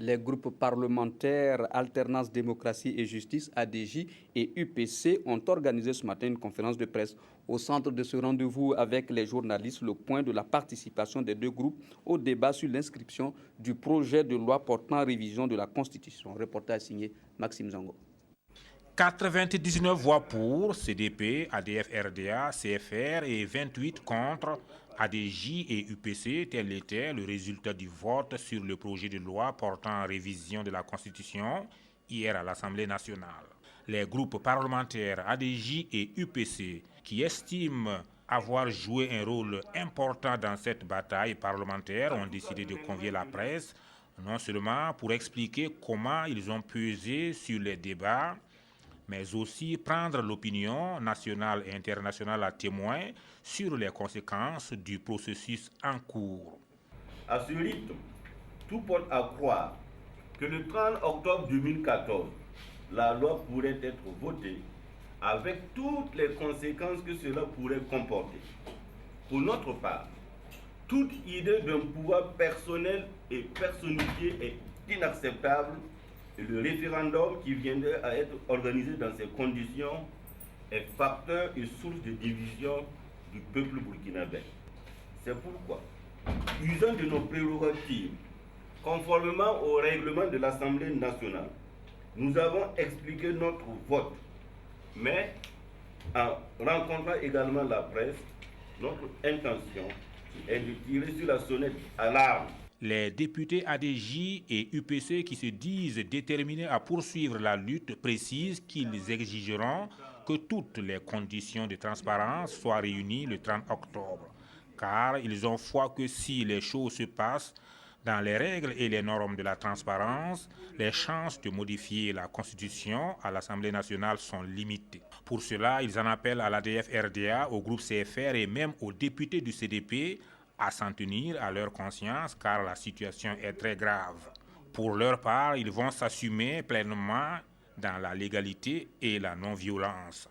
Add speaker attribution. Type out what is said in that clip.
Speaker 1: Les groupes parlementaires Alternance Démocratie et Justice, ADJ, et UPC ont organisé ce matin une conférence de presse. Au centre de ce rendez-vous avec les journalistes, le point de la participation des deux groupes au débat sur l'inscription du projet de loi portant révision de la Constitution. Reportage signé Maxime Zango.
Speaker 2: 99 voix pour CDP, ADF-RDA, CFR et 28 contre ADJ et UPC. Tel était le résultat du vote sur le projet de loi portant révision de la Constitution hier à l'Assemblée nationale. Les groupes parlementaires ADJ et UPC qui estiment avoir joué un rôle important dans cette bataille parlementaire ont décidé de convier la presse, non seulement pour expliquer comment ils ont pesé sur les débats, mais aussi prendre l'opinion nationale et internationale à témoin sur les conséquences du processus en cours.
Speaker 3: À ce rythme, tout porte à croire que le 30 octobre 2014, la loi pourrait être votée avec toutes les conséquences que cela pourrait comporter. Pour notre part, toute idée d'un pouvoir personnel et personnifié est inacceptable. Et le référendum qui viendrait à être organisé dans ces conditions est facteur et source de division du peuple burkinabé. C'est pourquoi, usant de nos prérogatives, conformément au règlement de l'Assemblée nationale, nous avons expliqué notre vote. Mais, en rencontrant également la presse, notre intention est de tirer sur la sonnette d'alarme.
Speaker 2: Les députés ADJ et UPC qui se disent déterminés à poursuivre la lutte précisent qu'ils exigeront que toutes les conditions de transparence soient réunies le 30 octobre. Car ils ont foi que si les choses se passent dans les règles et les normes de la transparence, les chances de modifier la Constitution à l'Assemblée nationale sont limitées. Pour cela, ils en appellent à l'ADF-RDA, au groupe CFR et même aux députés du CDP à s'en tenir à leur conscience car la situation est très grave. Pour leur part, ils vont s'assumer pleinement dans la légalité et la non-violence.